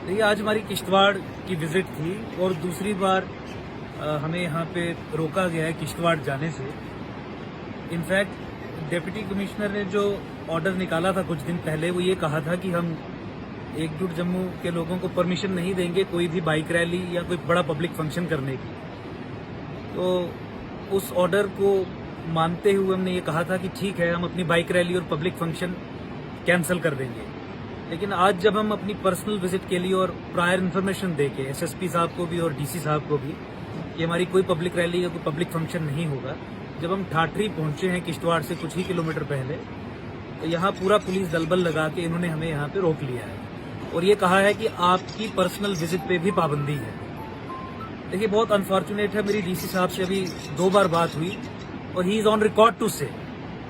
देखिए, आज हमारी किश्तवाड़ की विजिट थी और दूसरी बार हमें यहाँ पे रोका गया है किश्तवाड़ जाने से। इनफैक्ट डिप्टी कमिश्नर ने जो ऑर्डर निकाला था कुछ दिन पहले, वो ये कहा था कि हम एकजुट जम्मू के लोगों को परमिशन नहीं देंगे कोई भी बाइक रैली या कोई बड़ा पब्लिक फंक्शन करने की। तो उस ऑर्डर को मानते हुए हमने ये कहा था कि ठीक है, हम अपनी बाइक रैली और पब्लिक फंक्शन कैंसिल कर देंगे। लेकिन आज जब हम अपनी पर्सनल विजिट के लिए और प्रायर इन्फॉर्मेशन देके एसएसपी साहब को भी और डीसी साहब को भी कि हमारी कोई पब्लिक रैली या कोई पब्लिक फंक्शन नहीं होगा, जब हम ठाठरी पहुंचे हैं किश्तवाड़ से कुछ ही किलोमीटर पहले, तो यहाँ पूरा पुलिस दलबल लगा के इन्होंने हमें यहाँ पे रोक लिया है और ये कहा है कि आपकी पर्सनल विजिट पे भी पाबंदी है। देखिए, बहुत अनफॉर्चुनेट है, मेरी डीसी साहब से अभी 2 बार बात हुई और he is on record to say,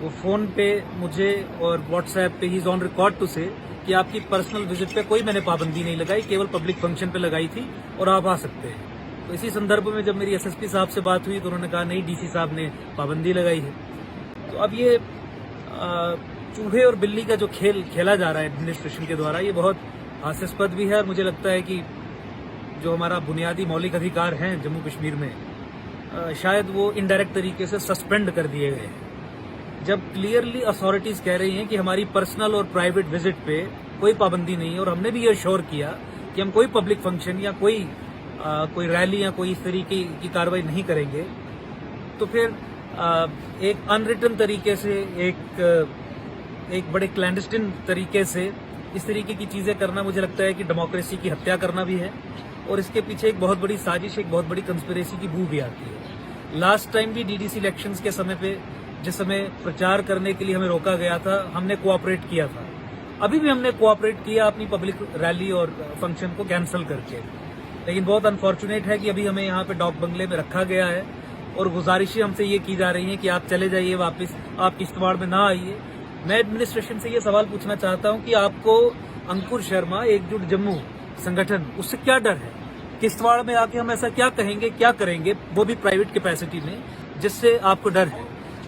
वो फोन पे मुझे और व्हाट्सएप पे he is on record to say कि आपकी पर्सनल विजिट पे कोई मैंने पाबंदी नहीं लगाई, केवल पब्लिक फंक्शन पे लगाई थी और आप आ सकते हैं। तो इसी संदर्भ में जब मेरी एसएसपी साहब से बात हुई तो उन्होंने कहा नहीं, डीसी साहब ने पाबंदी लगाई है। तो अब ये चूहे और बिल्ली का जो खेल खेला जा रहा है एडमिनिस्ट्रेशन के द्वारा, ये बहुत हास्यास्पद भी है और मुझे लगता है कि जो हमारा बुनियादी मौलिक अधिकार हैं जम्मू कश्मीर में, शायद वो इनडायरेक्ट तरीके से सस्पेंड कर दिए गए हैं। जब क्लियरली अथॉरिटीज कह रही हैं कि हमारी पर्सनल और प्राइवेट विजिट पे कोई पाबंदी नहीं है और हमने भी ये श्योर किया कि हम कोई पब्लिक फंक्शन या कोई रैली या कोई इस तरीके की कार्रवाई नहीं करेंगे, तो फिर एक अनरिटन तरीके से एक बड़े क्लैंडस्टिन तरीके से इस तरीके की चीजें करना, मुझे लगता है कि डेमोक्रेसी की हत्या करना भी है और इसके पीछे एक बहुत बड़ी साजिश, एक बहुत बड़ी कंस्पिरेसी की बू भी आती है। लास्ट टाइम भी डीडीसी इलेक्शंस के समय पे जिस समय प्रचार करने के लिए हमें रोका गया था, हमने कोऑपरेट किया था। अभी भी हमने कोऑपरेट किया अपनी पब्लिक रैली और फंक्शन को कैंसिल करके। लेकिन बहुत अनफॉर्चुनेट है कि अभी हमें यहाँ पे डॉक बंगले में रखा गया है और गुजारिशें हमसे ये की जा रही हैं कि आप चले जाइए वापस, आप किश्तवाड़ में ना आइए। मैं एडमिनिस्ट्रेशन से ये सवाल पूछना चाहता हूँ कि आपको अंकुर शर्मा एकजुट जम्मू संगठन, उससे क्या डर है? किश्तवाड़ में आके हम ऐसा क्या कहेंगे, क्या करेंगे, वो भी प्राइवेट कैपेसिटी में, जिससे आपको डर है?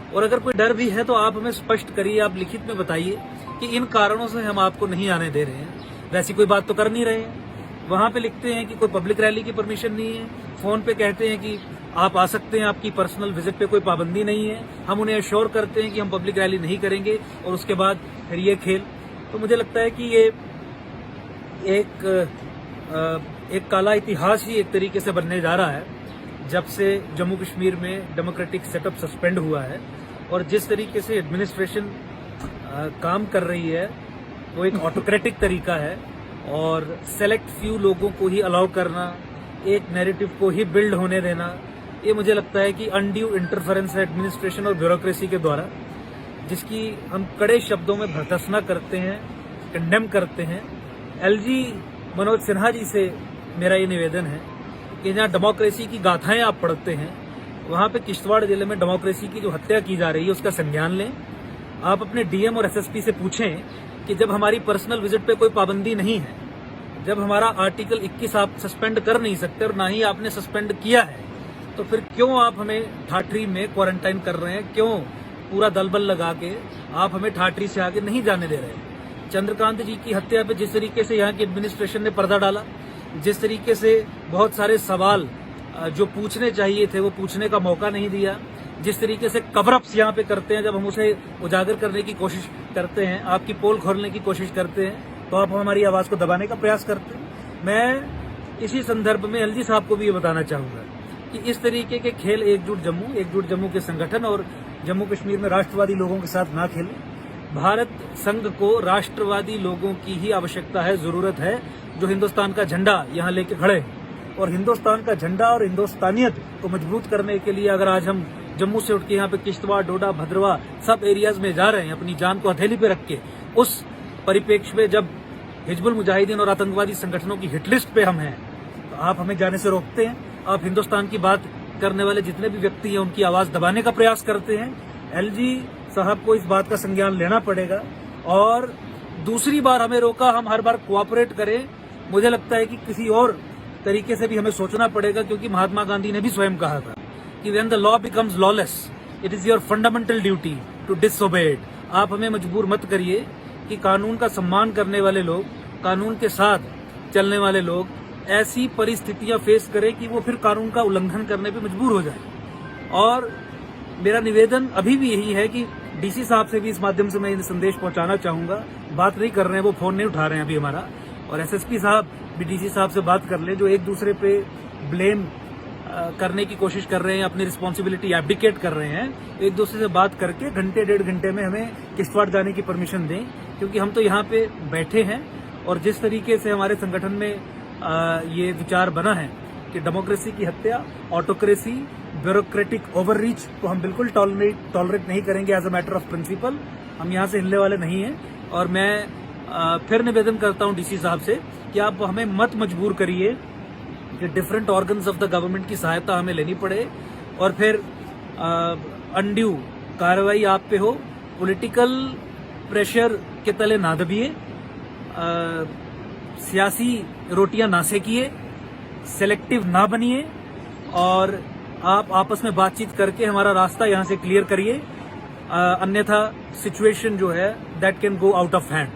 और अगर कोई डर भी है तो आप हमें स्पष्ट करिए, आप लिखित में बताइए कि इन कारणों से हम आपको नहीं आने दे रहे हैं। वैसी कोई बात तो कर नहीं रहे हैं। वहां पे लिखते हैं कि कोई पब्लिक रैली की परमिशन नहीं है, फोन पे कहते हैं कि आप आ सकते हैं, आपकी पर्सनल विजिट पे कोई पाबंदी नहीं है। हम उन्हें एश्योर करते हैं कि हम पब्लिक रैली नहीं करेंगे और उसके बाद फिर ये खेल। तो मुझे लगता है कि ये एक काला इतिहास ही एक तरीके से बनने जा रहा है जब से जम्मू कश्मीर में डेमोक्रेटिक सेटअप सस्पेंड हुआ है। और जिस तरीके से एडमिनिस्ट्रेशन काम कर रही है वो एक ऑटोक्रेटिक तरीका है और सेलेक्ट फ्यू लोगों को ही अलाउ करना, एक नैरेटिव को ही बिल्ड होने देना, ये मुझे लगता है कि अनड्यू इंटरफेरेंस है एडमिनिस्ट्रेशन और ब्यूरोक्रेसी के द्वारा, जिसकी हम कड़े शब्दों में भर्त्सना करते हैं, कंडेम करते हैं। एलजी मनोज सिन्हा जी से मेरा ये निवेदन है कि जहाँ डेमोक्रेसी की गाथाएं आप पढ़ते हैं, वहां पे किश्तवाड़ जिले में डेमोक्रेसी की जो हत्या की जा रही है उसका संज्ञान लें। आप अपने डीएम और एसएसपी से पूछें कि जब हमारी पर्सनल विजिट पे कोई पाबंदी नहीं है, जब हमारा आर्टिकल 21 आप सस्पेंड कर नहीं सकते और ना ही आपने सस्पेंड किया है, तो फिर क्यों आप हमें ठाठरी में क्वारंटाइन कर रहे हैं? क्यों पूरा दलबल लगा के आप हमें ठाठरी से आगे नहीं जाने दे रहे हैं? चंद्रकांत जी की हत्या पे जिस तरीके से यहाँ की एडमिनिस्ट्रेशन ने पर्दा डाला, जिस तरीके से बहुत सारे सवाल जो पूछने चाहिए थे वो पूछने का मौका नहीं दिया, जिस तरीके से कवर अप्स यहाँ पे करते हैं, जब हम उसे उजागर करने की कोशिश करते हैं, आपकी पोल खोलने की कोशिश करते हैं, तो आप हमारी आवाज को दबाने का प्रयास करते हैं। मैं इसी संदर्भ में एलजी साहब को भी ये बताना चाहूंगा कि इस तरीके के खेल एकजुट जम्मू के संगठन और जम्मू कश्मीर में राष्ट्रवादी लोगों के साथ ना खेलें। भारत संघ को राष्ट्रवादी लोगों की ही आवश्यकता है, जरूरत है, जो हिंदुस्तान का झंडा यहाँ लेके खड़े हैं। और हिंदुस्तान का झंडा और हिंदुस्तानियत को मजबूत करने के लिए अगर आज हम जम्मू से उठ के यहाँ पे किश्तवाड़, डोडा, भद्रवा सब एरियाज में जा रहे हैं अपनी जान को हथेली पे रख के, उस परिप्रेक्ष्य में जब हिजबुल मुजाहिदीन और आतंकवादी संगठनों की हिटलिस्ट पे हम हैं, तो आप हमें जाने से रोकते हैं। आप हिंदुस्तान की बात करने वाले जितने भी व्यक्ति हैं उनकी आवाज दबाने का प्रयास करते हैं। एलजी साहब को इस बात का संज्ञान लेना पड़ेगा और दूसरी बार हमें रोका, हम हर बार कोऑपरेट करें। मुझे लगता है कि किसी और तरीके से भी हमें सोचना पड़ेगा, क्योंकि महात्मा गांधी ने भी स्वयं कहा था कि when the law becomes lawless it is your fundamental duty to disobey it. आप हमें मजबूर मत करिए कि कानून का सम्मान करने वाले लोग, कानून के साथ चलने वाले लोग ऐसी परिस्थितियां फेस करें कि वो फिर कानून का उल्लंघन करने पे मजबूर हो जाए। और मेरा निवेदन अभी भी यही है कि डीसी साहब से भी इस माध्यम से मैं ये संदेश पहुंचाना चाहूंगा, बात नहीं कर रहे हैं, वो फोन नहीं उठा रहे हैं अभी हमारा, और एसएसपी साहब भी डीसी साहब से बात कर लें, जो एक दूसरे पे ब्लेम करने की कोशिश कर रहे हैं, अपनी रिस्पॉन्सिबिलिटी एब्डिकेट कर रहे हैं। एक दूसरे से बात करके घंटे 1.5 घंटे में हमें किश्तवाड़ जाने की परमिशन दें, क्योंकि हम तो यहाँ पे बैठे हैं और जिस तरीके से हमारे संगठन में ये विचार बना है कि डेमोक्रेसी की हत्या, ऑटोक्रेसी, ब्यूरोक्रेटिक ओवररीच को हम बिल्कुल टॉलरेट नहीं करेंगे as a matter of principle. हम यहाँ से हिलने वाले नहीं हैं। और मैं फिर निवेदन करता हूँ डीसी साहब से कि आप हमें मत मजबूर करिए कि different organs of the government की सहायता हमें लेनी पड़े और फिर अनड्यू कार्रवाई आप पे हो। पॉलिटिकल प्रेशर के तले ना दबिए, सियासी रोटियां ना सेकिए, सेलेक्टिव ना बनिए और आप आपस में बातचीत करके हमारा रास्ता यहां से क्लियर करिए। अन्यथा सिचुएशन जो है that can go out of hand.